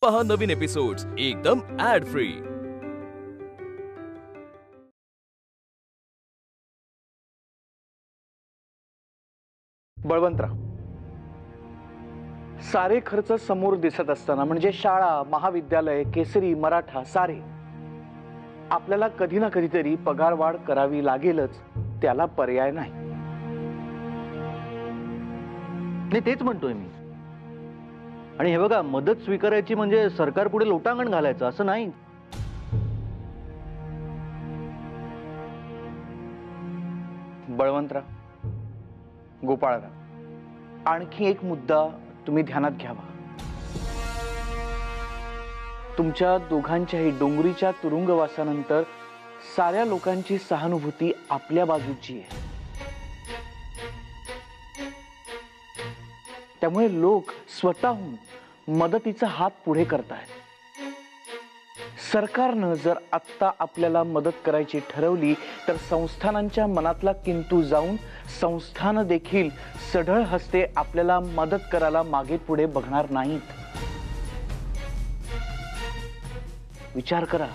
पहा नवीन एपिसोड्स एकदम add free. Balwantrao, सारे खर्च समोर दिसत असताना म्हणजे शाळा, महाविद्यालय, केसरी, मराठा सारे आपल्याला कधी ना कधीतरी पगारवाढ करावी लागेलच, त्याला पर्याय नाही। तेच म्हणतोय मी। आणि हे बघा, मदत स्वीकारायची म्हणजे सरकार पुढे लोटांगण घालायचं असं नाही। बळवंतराव, गोपाळराव, आणखी एक मुद्दा तुम्ही ध्यानात घ्यावा। तुमच्या दोघांच्याही डोंगरीच्या तुरुंगवासानंतर साऱ्या लोकांची सहानुभूती आपल्या बाजूची आहे। त्यामुळे लोक स्वतःहून मदतीचा हात पुढे करतायत। सरकारनं जर आत्ता आपल्याला मदत करायची ठरवली तर संस्थानांच्या मनातला किंतु जाऊन संस्थानं देखील सढळ हस्ते आपल्याला मदत करायला मागे पुढे बघणार नाहीत। विचार करा।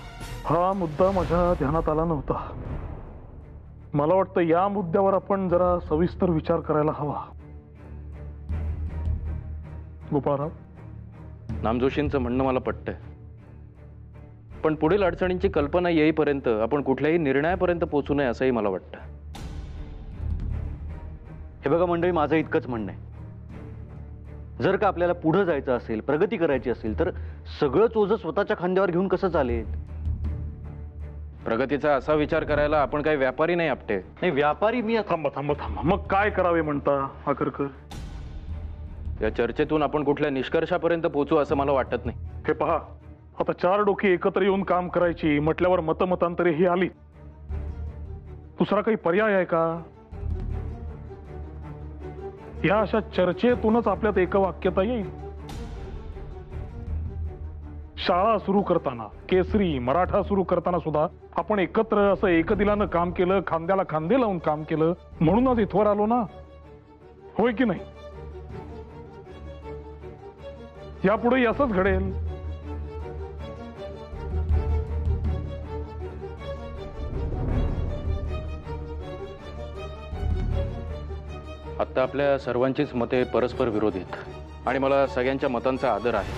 हा मुद्दा माझ्या ध्यानात आला नव्हता। मला वाटतं या मुद्द्यावर आपण जरा सविस्तर विचार करायला हवा। गोपाळराव, नामजोशींचं म्हणणं मला पटतंय, पण पुढील अडचणींची कल्पना येईपर्यंत आपण कुठल्याही निर्णयापर्यंत पोहोचू नये असंही मला वाटतं। हे बघा मंडळी, माझं इतकंच म्हणणं आहे, जर का आपल्याला पुढे जायचं असेल, प्रगती करायची असेल तर सगळंच ओझं स्वतःच्या खांद्यावर घेऊन कसं चालेल? प्रगतीचा असा विचार करायला आपण काही व्यापारी नाही आपटे। नाही, व्यापारी मी। थांबा थांबा थांबा, मग काय करावे म्हणता आकरकर? या चर्चेतून आपण कुठल्या निष्कर्षापर्यंत पोहोचू असं मला वाटत नाही। हे पहा, आता चार डोकी एकत्र येऊन काम करायची म्हटल्यावर मतमतांतरे ही आली। दुसरा काही पर्याय आहे का? या अशा चर्चेतूनच आपल्यात एकवाक्यता येईल। शाळा सुरू करताना, केसरी, मराठा सुरू करताना सुद्धा आपण एकत्र असं एकदिलानं काम केलं, खांद्याला खांदे लावून काम केलं, म्हणूनच इथवर आलो ना, होय की नाही? यापुढे असंच घडेल। आता आपल्या सर्वांचीच मते परस्पर विरोधी आहेत आणि मला सगळ्यांच्या मतांचा आदर आहे।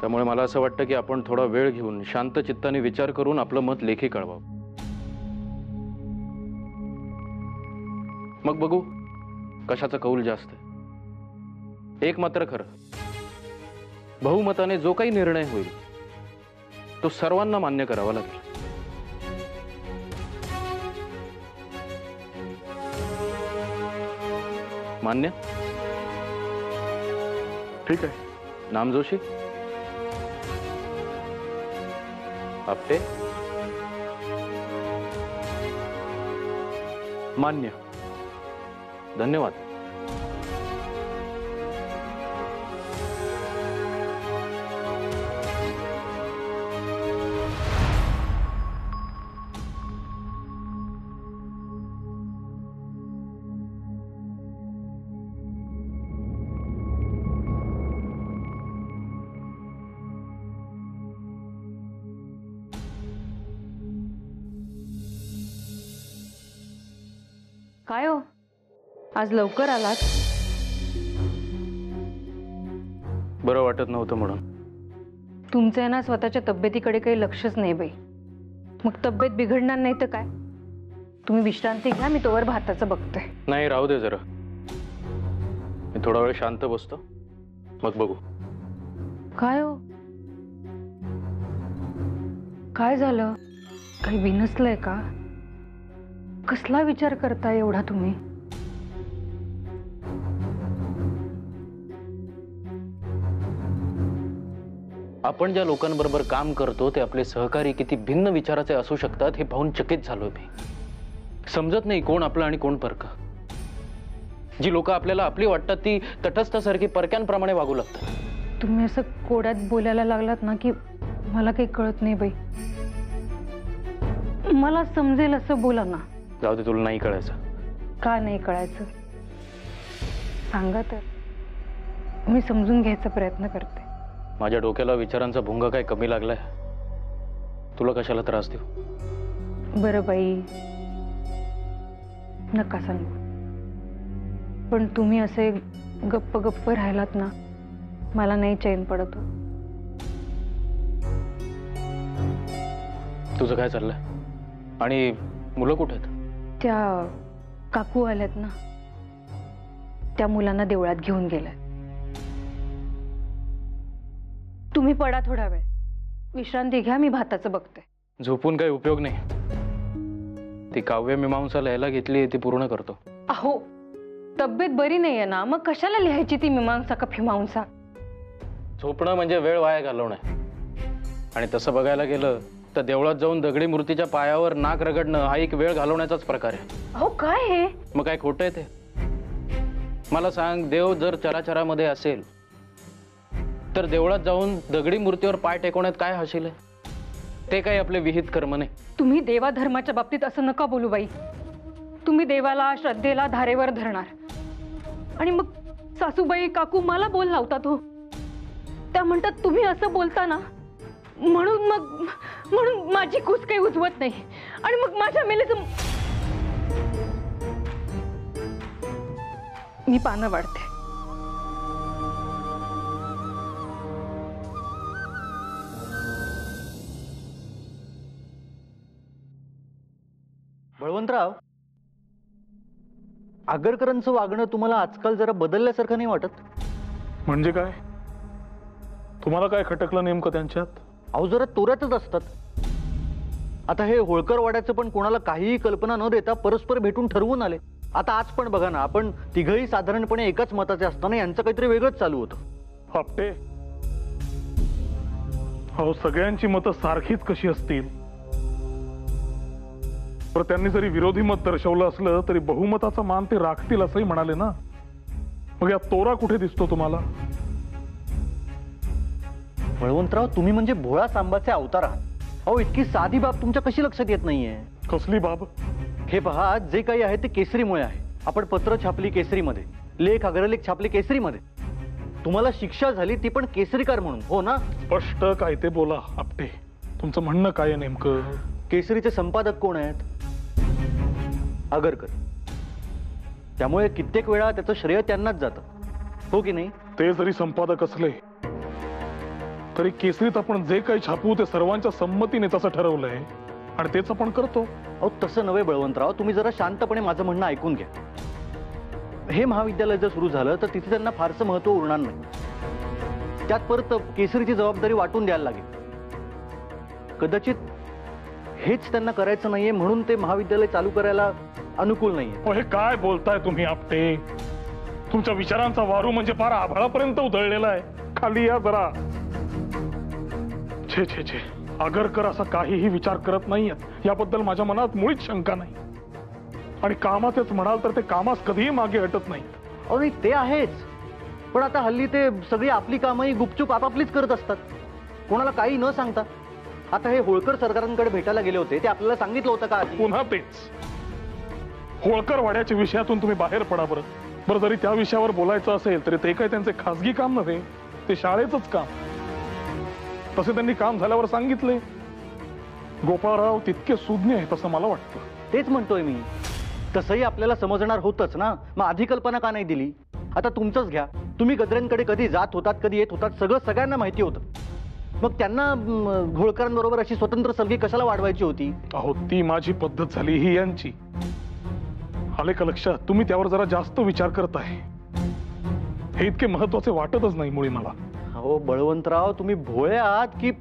त्यामुळे मला असं वाटतं की आपण थोडा वेळ घेऊन शांत चित्ताने विचार करून आपलं मत लेखी कळवावं। मग बघू कशाचा कौल जास्त आहे। एक मात्र खरं, बहुमताने जो काही निर्णय होईल तो सर्वांना मान्य करावा लागेल। मान्य? ठीक आहे। नामजोशी, आपटे? मान्य। धन्यवाद। काय हो, आज लवकर आलात? बरं वाटत नव्हतं म्हणून। तुमचं ना स्वतःच्या तब्येतीकडे काही लक्षच नाही बाई। मग तब्येत बिघडणार नाही तर काय? तुम्ही विश्रांती घ्या, मी तोवर भाताचं बघते। नाही, राहू दे जरा, मी थोडा वेळ शांत बसतो, मग बघू। काय हो, काय झालं? काही बिनसलंय का? कसला विचार करताय एवढा तुम्ही? आपण ज्या लोकांबरोबर काम करतो ते आपले सहकारी किती भिन्न विचाराचे असू शकतात हे पाहून चकित झालोय मी। समजत नाही कोण आपलं आणि कोण परकं। जी लोक आपल्याला आपली वाटतात ती तटस्थासारखी परक्यांप्रमाणे वागू लागतात। तुम्ही असं कोड्यात बोलायला लागलात ना की मला काही कळत नाही बाई। मला समजेल असं बोला ना। जाऊ दे, तुला नाही कळायचं। का नाही कळायचं सांगा तर। मी समजून घ्यायचा प्रयत्न करते. माझ्या डोक्याला विचारांचा भुंगा काय कमी लागलाय? तुला कशाला त्रास देऊ? बरं बाई, नका सांगू. पण तुम्ही असे गप्प गप्प राहिलात ना, मला नाही चैन पडत हो. तुझं काय चाललंय? आणि मुलं कुठे आहेत? त्या काकू आल्यात ना, त्या मुलांना देवळात घेऊन गेलाय. तुम्ही पडा थोडा वेळ, विश्रांती घ्या, मी भाताचं बघते. झोपून काही उपयोग नाही. ती काव्य मीमांसा लिहायला घेतली, ती पूर्ण करतो. अहो, तब्येत बरी नाहीये ना, मग कशाला लिहायची ती मीमांसा का फिमांसा? झोपणं म्हणजे वेळ वाया घालवणं. आणि तसं बघायला गेलं तर देवळात जाऊन दगडी मूर्तीच्या पायावर नाक रगडणं हा एक वेळ घालवण्याचाच प्रकार आहे. अहो काय हे? मग काय खोटं आहे ते? मला सांग, देव जर चराचरामध्ये असेल तर देवळात जाऊन दगडी मूर्तीवर पाय टेकवण्यात काय हाशील आहे? ते काही आपले विहित कर्म नाही. तुम्ही देवा धर्माच्या बाबतीत असं नका बोलू बाई. तुम्ही देवाला, श्रद्धेला धारेवर धरणार आणि मग सासूबाई काकू मला बोल लावतात हो. त्या म्हणतात तुम्ही असं बोलता ना, म्हणून माझी कूस काही उजवत नाही आणि मग माझ्या मेलेचं. मी पानं वाढते. बळवंतराव, आगरकरांचं वागणं तुम्हाला आजकाल जरा बदलल्यासारखं नाही वाटत? म्हणजे काय? तुम्हाला काय खटकलं नेमकं त्यांच्यात? अहो, जरा तोऱ्यातच असतात. आता हे होळकर वाड्याचं पण कोणाला काहीही कल्पना न देता परस्पर भेटून ठरवून आले. आता आज पण बघा ना, आपण तिघही साधारणपणे एकाच मताचे असताना यांचं काहीतरी वेगळंच चालू होतं. आपटे, अहो सगळ्यांची मतं सारखीच कशी असतील? तर त्यांनी जरी विरोधी मत दर्शवलं असलं तरी बहुमताचा मान ते राखतील असंही म्हणाले ना. मग या तोरा कुठे दिसतो तुम्हाला? बळवंतराव, तुम्ही म्हणजे भोळा सांबाचे अवतार आहात. अहो, इतकी साधी बाब तुमच्या कशी लक्षात येत नाहीये? कसली बाब? हे पहा, जे काही आहे ते केसरीमुळे आहे. आपण पत्र छापली केसरीमध्ये, लेख अग्रलेख छापले केसरीमध्ये. तुम्हाला शिक्षा झाली ती पण केसरीकार म्हणून, हो ना? स्पष्ट काय ते बोला आपटे. तुमचं म्हणणं काय आहे नेमकं? केसरीचे संपादक कोण आहेत? आगरकर. त्यामुळे कित्येक वेळा त्याचं श्रेय त्यांनाच जातं, हो की नाही? ते जरी संपादक असले तरी केसरीत आपण जे काही छापू ते सर्वांच्या संमतीने तसं ठरवलंय आणि तेच आपण करतो. अहो, तसं नव्हे बळवंतराव, तुम्ही जरा शांतपणे माझं म्हणणं ऐकून घ्या. हे महाविद्यालय जर सुरू झालं तर तिथे त्यांना फारसं महत्व उरणार नाही. त्यात परत केसरीची जबाबदारी वाटून द्यायला लागेल. कदाचित हेच त्यांना करायचं नाहीये म्हणून ते महाविद्यालय चालू करायला अनुकूल नाहीये. हे काय बोलताय तुम्ही आपटे? तुमच्या विचारांचा वारू म्हणजे फार आभाळापर्यंत उधळलेला आहे. खाली या जरा. छे छे छे, आगरकर असा काहीही विचार करत नाहीयेत याबद्दल माझ्या मनात मुळीच शंका नाही. आणि कामाचेच म्हणाल तर ते कामास कधीही मागे हटत नाहीत. अहो नाही, ते आहेच. पण आता हल्ली ते सगळी आपली कामही गुपचूप आपापलीच करत असतात, कोणाला काही न सांगता. आता हे होळकर सरकारांकडे भेटायला गेले होते, ते आपल्याला सांगितलं होतं का? पुन्हा तेच. होळकर वाड्याच्या विषयातून तुम्ही बाहेर पडा बरं. बरं, जरी त्या विषयावर बोलायचं असेल तरी ते काही त्यांचे खासगी काम नव्हे, ते शाळेचंच काम. तसे त्यांनी काम झाल्यावर सांगितले. गोपाळराव तितके सुज्ञ आहेत असं मला वाटतं. तेच म्हणतोय मी. तसंही आपल्याला समजणार होतच ना, मग आधी कल्पना का नाही दिली? आता तुमचंच घ्या, तुम्ही गजरेंकडे कधी जात होतात, कधी येत होतात, सगळं सगळ्यांना माहिती होतं. मग त्यांना होळकरांबरोबर अशी स्वतंत्र सलगी कशाला वाढवायची होती? अहो, ती माझी पद्धत झाली, ही यांची. आले का लक्षात? तुम्ही त्यावर जरा जास्त विचार करताय. हे इतके महत्वाचे वाटतच नाही मुळी मला. हो बळवंतराव, तुम्ही भोळे आहात की?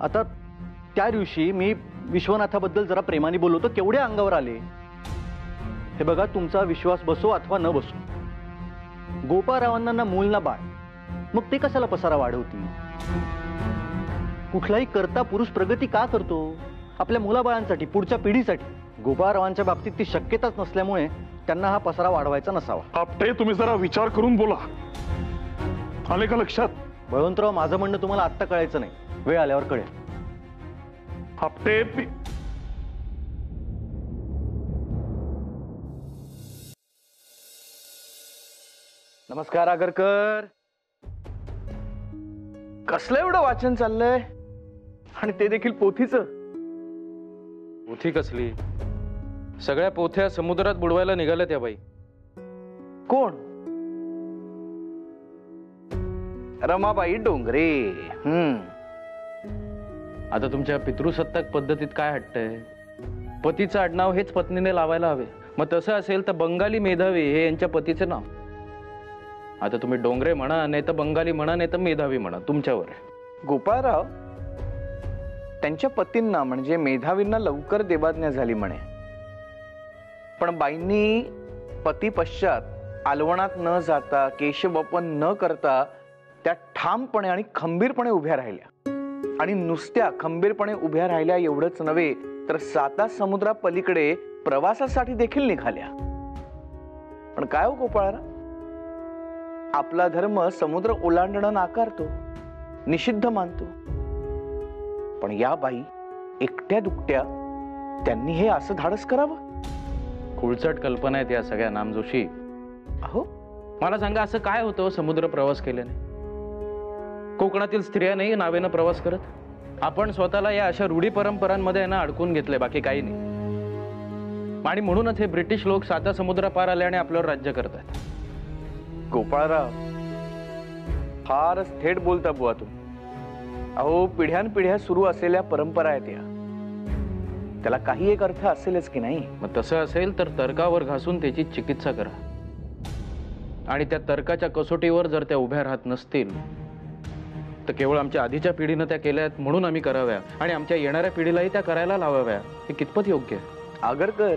आता त्या दिवशी मी विश्वनाथाबद्दल जरा प्रेमाने बोललो तर केवढे अंगावर आले. हे बघा, तुमचा विश्वास बसो अथवा न बसो, गोपाळरावांना ना मूल ना बाळ, मग ते कशाला पसारा वाढवतील? कुठलाही करता पुरुष प्रगती का करतो? आपल्या मुलाबाळांसाठी, पुढच्या पिढीसाठी. गोपाळरावांच्या बाबतीत ती शक्यताच नसल्यामुळे त्यांना हा पसारा वाढवायचा नसावा. आपटे, तुम्ही जरा विचार करून बोला. आले का लक्षात? बळवंतराव, माझं म्हणणं तुम्हाला आत्ता कळायचं नाही, वेळ आल्यावर कळेल. आपटे, नमस्कार आगरकर. कसलं एवढं वाचन चाललंय आणि ते देखील पोथीचं? पोथी कसली? सगळ्या पोथ्या समुद्रात बुडवायला निघाल्या त्या बाई. कोण? रमाबाई डोंगरे. आता तुमच्या पितृसत्ताक पद्धतीत काय हटतंय? पतीचं आडनाव हेच पत्नीने लावायला हवे. मग तसं असेल तर बंगाली मेधावी हे यांच्या पतीचे नाव. आता तुम्ही डोंगरे म्हणा, नाही तर बंगाली म्हणा, नाही तर मेधावी म्हणा, तुमच्यावर आहे. गोपाळराव, त्यांच्या पतींना म्हणजे मेधावींना लवकर देवाज्ञा झाली म्हणे, पण बाईंनी पती पश्चात आलवणात न जाता, केशवपन न करता त्या ठामपणे आणि खंबीरपणे उभ्या राहिल्या. आणि नुसत्या खंबीरपणे उभ्या राहिल्या एवढंच नव्हे तर 7 समुद्रा पलीकडे प्रवासासाठी देखील निघाल्या. पण काय हो गोपाळराव, आपला धर्म समुद्र ओलांडणं नाकारतो, निषिद्ध मानतो, पण या बाई एकट्या दुकट्या त्यांनी हे असं धाडस करावं? खुळचट कल्पना आहेत या सगळ्या नामजोशी. अहो, मला सांगा, असं काय होतं समुद्र प्रवास केल्याने? कोकणातील स्त्रिया नाही नावेनं प्रवास करत. आपण स्वतःला या अशा रूढी परंपरांमध्ये ना अडकून घेतलंय, बाकी काही नाही. आणि म्हणूनच हे ब्रिटिश लोक 7 समुद्र पार आले आणि आपल्यावर राज्य करतात. गोपाळराव, फारच थेट बोलता बुवा तुम्ही. अहो, पिढ्यानपिढ्या सुरू असलेल्या परंपरा आहेत या, त्याला काही एक अर्थ असेलच की नाही? मग तसं असेल तर तर्कावर घासून त्याची चिकित्सा करा. आणि त्या तर्काच्या कसोटीवर जर त्या उभ्या राहत नसतील तर केवळ आमच्या आधीच्या पिढीनं त्या केल्यात म्हणून आम्ही कराव्या आणि आमच्या येणाऱ्या पिढीलाही त्या करायला लावाव्या, हे कितपत योग्य आहे? आगरकर,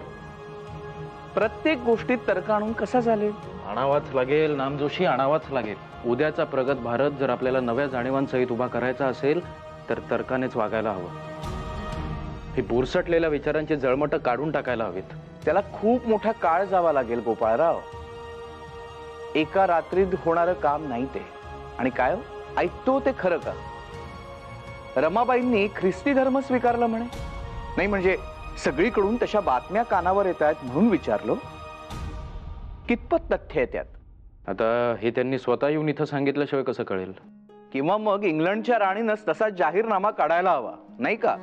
प्रत्येक गोष्टीत तर्क आणून कसा चालेल? आणावाच लागेल नामजोशी, आणावाच लागेल. उद्याचा प्रगत भारत जर आपल्याला नव्या जाणीवांसहित उभा करायचा असेल तर तर्कानेच वागायला हवं. हे बुरसटलेल्या विचारांची जळमटं काढून टाकायला हवीत. त्याला खूप मोठा काळ जावा लागेल गोपाळराव. एका रात्रीत होणारं काम नाही ते. आणि काय ऐकतो ते खरं का? रमाबाईंनी ख्रिस्ती धर्म स्वीकारला म्हणे. नाही म्हणजे सगळीकडून तशा बातम्या कानावर येत आहेत म्हणून विचारलो. कितपत तथ्य आहे त्यात? आता हे त्यांनी स्वतः येऊन इथं सांगितल्याशिवाय कसं कळेल? किंवा मग इंग्लंडच्या राणीनंच तसा जाहीरनामा काढायला हवा, नाही का?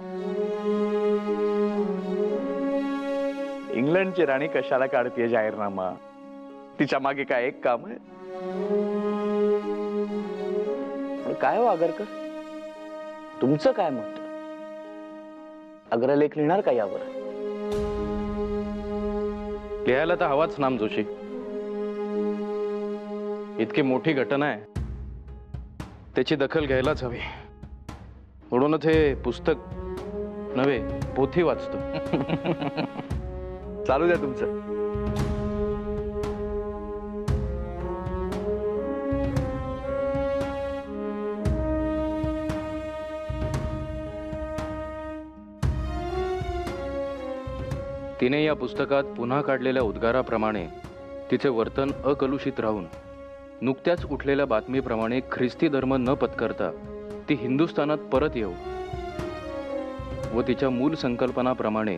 इंग्लंडची राणी कशाला काढतीये जाहीरनामा? तिच्या मागे काय एक काम आहे? काय हो आगरकर, तुमचं काय मत? अग्रलेख लिहिणार का यावर? लिहायला तर हवाच नामजोशी. इतकी मोठी घटना आहे, त्याची दखल घ्यायलाच हवी. म्हणूनच हे पुस्तक नव्हे पोथी वाचतो. चालू द्या तुमचं. तिने या पुस्तकात पुन्हा काढलेल्या उद्गाराप्रमाणे तिचे वर्तन अकलुषित राहून नुकत्याच उठलेल्या बातमीप्रमाणे ख्रिस्ती धर्म न पत्करता ती हिंदुस्थानात परत येऊ व तिच्या मूल संकल्पनाप्रमाणे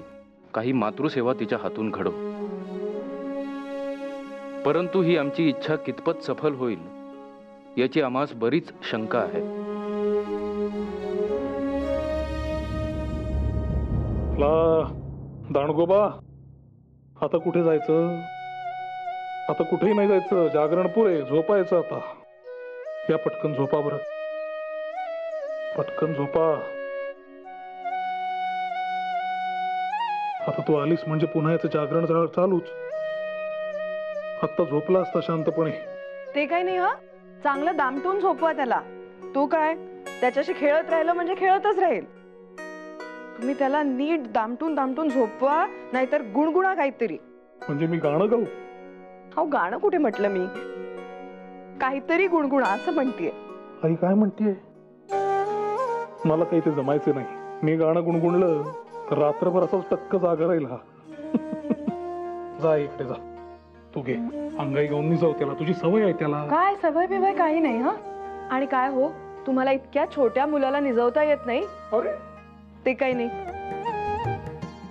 काही मातृसेवा तिच्या हातून घडो. परंतु ही आमची इच्छा कितपत सफल होईल याची आम्हास बरीच शंका आहे. दांडगोबा, आता कुठे जायचं? आता कुठेही नाही जायचं. जागरण पुरे, झोपायचं आता. या पटकन झोपा बरं, पटकन झोपा. आता तू आलीस म्हणजे पुन्हा याचं जागरण चालूच. आता झोपला असता शांतपणे. ते काही नाही, हा चांगलं दामटून झोपवा त्याला. तू काय त्याच्याशी खेळत राहिलं म्हणजे खेळतच राहील. तुम्ही त्याला नीट दामटून दामटून झोपवा, नाहीतर गुणगुणा काहीतरी. म्हणजे मी गाणं गाऊ? हो, गाणं कुठे म्हटलं मी? काहीतरी गुणगुणा असं म्हणतीये. आई काय म्हणतीये? मला काही ते जमायचं नाही. मी गाणं गुणगुणलं तर रात्रभर असाच टक्क जागा राहील हा. जा इकडे जा, तू घे अंगाई गाऊन मी जाऊ त्याला. तुझी सवय आहे त्याला. काय सवय बिवय काही नाही. हा, आणि काय हो, तुम्हाला इतक्या छोट्या मुलाला निजवता येत नाही? अरे ते काही नाही.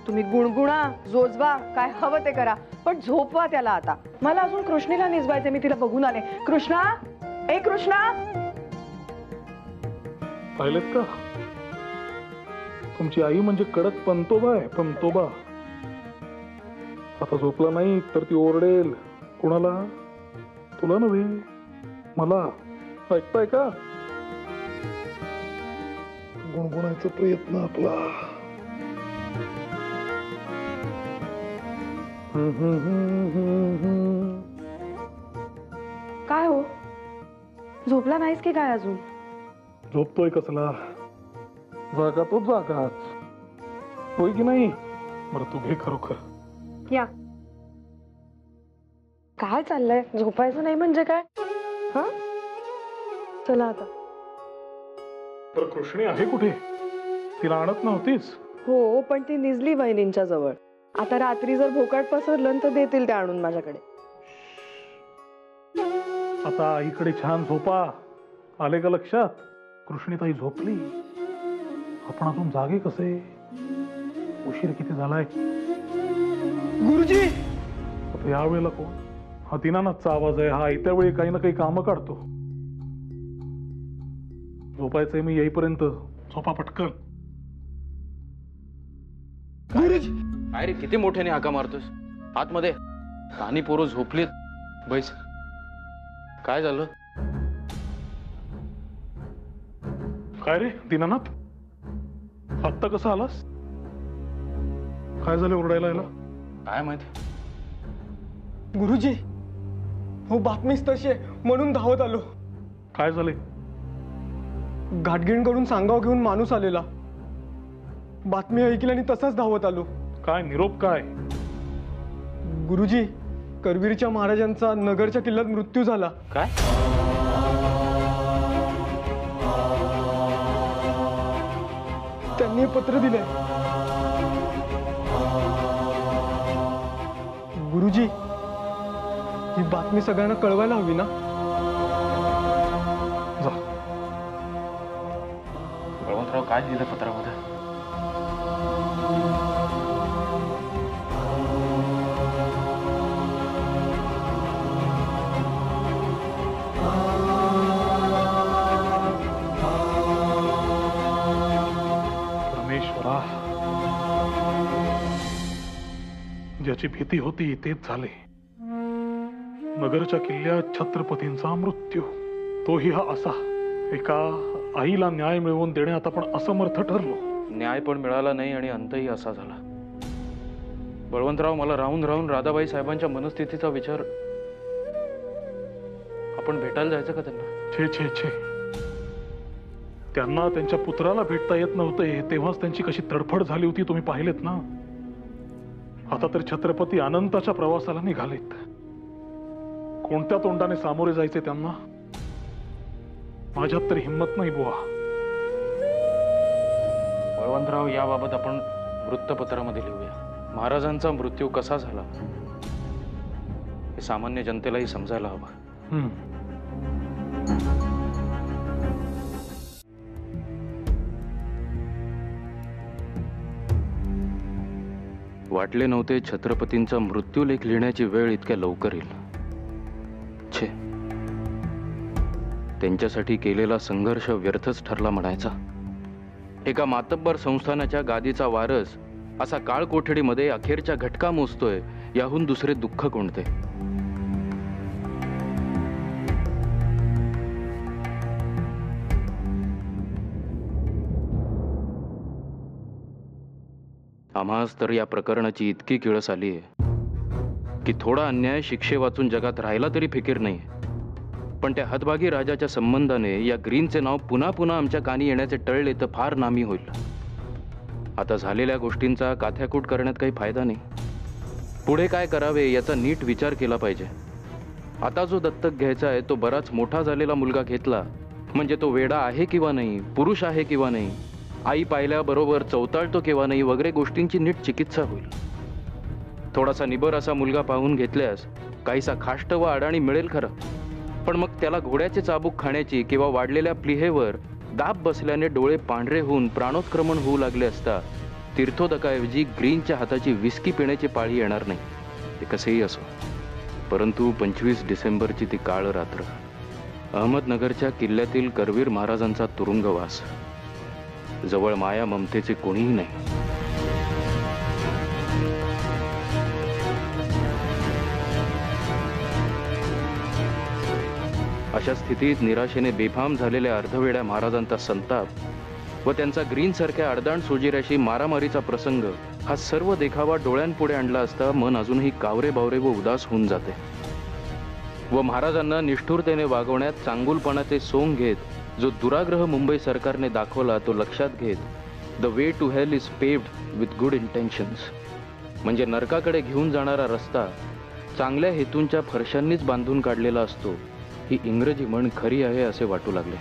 तुम्ही गुणगुणा, जोजवा, काय हवं ते करा, पण झोपवा त्याला आता. मला अजून कृष्णीला निजवायचे. मी तिला बघून आले. कृष्णा, ए कृष्णा. पाहिलेत का? तुमची आई म्हणजे कडक पंतोबा आहे, पंतोबा. आता झोपला नाही तर ती ओरडेल. कोणाला? तुला नव्हे, मला. ऐकताय का? गुणगुणायचा प्रयत्न आपला. काय हो, झोपला नाहीस की काय अजून? झोपतोय कसला? जागा तो जागाच होय की नाही? बरं तू घे खरोखर. या. काय चाललंय? झोपायचं नाही म्हणजे काय? हा, चला आता. तर कृष्णी आहे कुठे? तिला आणत नव्हतीस? हो, पण ती निजली वहिनींच्या जवळ. आता रात्री जर भोकाट पसरलं तर देतील ते आणून माझ्याकडे. आता आईकडे छान झोपा. आले का लक्षात? कृष्णीताई झोपली, आपण अजून जागे कसे? उशीर किती झालाय? गुरुजी, आता यावेळेला कोण? हा दिनानाथचा आवाज आहे. हा येत्या वेळी काही ना काही कामं काढतो. झोपायचंय मी येईपर्यंत. झोपा पटकन. गुरुजी. काय रे, किती मोठ्याने हाका मारतोस? आतमध्ये कानी पोरं झोपलीत. बैस. काय झालं? काय रे दीनानाथ, आत्ता कसा आलास? काय झालं ओरडायला याला? काय माहिती. गुरुजी, हो बातमीच तशी आहे म्हणून धावत आलो. काय झाले? घाटगिणकडून सांगाव घेऊन माणूस आलेला. बातमी ऐकली आणि तसाच धावत आलो. काय निरोप? काय? गुरुजी, करवीरच्या महाराजांचा नगरच्या किल्ल्यात मृत्यू झाला. काय? त्यांनी पत्र दिले. गुरुजी, ही बातमी सगळ्यांना कळवायला हवी ना? जा. बळवंतराव काय लिहिलं पत्रामध्ये? परमेश्वरा, ज्याची भीती होती तेच झाले. नगरच्या किल्ल्यात छत्रपतींचा मृत्यू, तोही हा असा. एका आईला न्याय मिळवून देण्यात आपण असमर्थ ठरलो. न्याय पण मिळाला नाही आणि अंतही असा झाला. बळवंतराव, मला राहून राहून राधाबाई साहेबांच्या मनस्थितीचा विचार. आपण भेटायला जायचं का त्यांना? छे छे छे, त्यांना त्यांच्या पुत्राला भेटता येत नव्हते तेव्हाच त्यांची कशी तडफड झाली होती तुम्ही पाहिलेत ना. आता तर छत्रपती अनंताच्या प्रवासाला निघालेत. कोणत्या तोंडाने सामोरे जायचे त्यांना? माझ्यात तरी हिंमत नाही बुवा. बळवंतराव, याबाबत आपण वृत्तपत्रामध्ये लिहूया. महाराजांचा मृत्यू कसा झाला हे सामान्य जनतेलाही समजायला हवं. वाटले नव्हते छत्रपतींचा मृत्यूलेख लिहिण्याची वेळ इतक्या लवकर येईल. छे, त्यांच्यासाठी केलेला संघर्ष व्यर्थच ठरला म्हणायचा. एका मातब्बर संस्थानाच्या गादीचा वारस असा काळ कोठडीमध्ये अखेरच्या घटका मोजतोय, याहून दुसरे दुःख कोणते? आम्हास तर या प्रकरणाची इतकी किळस आली आहे की थोडा अन्याय शिक्षे वाचून जगात राहिला तरी फिकीर नाही. पण त्या हतभागी राजाच्या संबंधाने या ग्रीनचे नाव पुन्हा पुन्हा आमच्या कानी येण्याचे टळले तर फार नामी होईल. आता झालेल्या गोष्टींचा काथ्याकूट करण्यात काही फायदा नाही. पुढे काय करावे याचा नीट विचार केला पाहिजे. आता जो दत्तक घ्यायचा आहे तो बराच मोठा झालेला मुलगा घेतला म्हणजे तो वेडा आहे किंवा नाही, पुरुष आहे किंवा नाही, आई पाहिल्याबरोबर चौताळतो किंवा नाही वगैरे गोष्टींची नीट चिकित्सा होईल. थोडासा निबर असा मुलगा पाहून घेतल्यास काहीसा खाष्ट व अडाणी मिळेल खरं, पण मग त्याला घोड्याचे चाबूक खाण्याची किंवा वाढलेल्या प्लीहेवर दाब बसल्याने डोळे पांढरे होऊन प्राणोत्क्रमण होऊ लागले असता तीर्थोदकाऐवजी ग्रीनच्या हाताची विस्की पिण्याची पाळी येणार नाही. ते कसेही असो, परंतु 25 डिसेंबरची ती काळ रात्र अहमदनगरच्या किल्ल्यातील करवीर महाराजांचा तुरुंगवास, जवळ माया ममतेचे कोणीही नाही. अशा स्थितीत निराशेने बेफाम झालेल्या अर्धवेड्या महाराजांचा संताप व त्यांचा ग्रीन सारख्या अडदाण सोजिऱ्याशी मारामारीचा प्रसंग हा सर्व देखावा डोळ्यांपुढे आणला असता मन अजूनही कावरे बावरे व उदास होऊन जाते. व महाराजांना निष्ठुरतेने वागवण्यात चांगुलपणाचे सोंग घेत जो दुराग्रह मुंबई सरकारने दाखवला तो लक्षात घेत the way to hell is paved with good intentions, म्हणजे नरकाकडे घेऊन जाणारा रस्ता चांगल्या हेतूंच्या फरशांनीच बांधून काढलेला असतो, ही इंग्रजी म्हण खरी आहे असे वाटू लागले.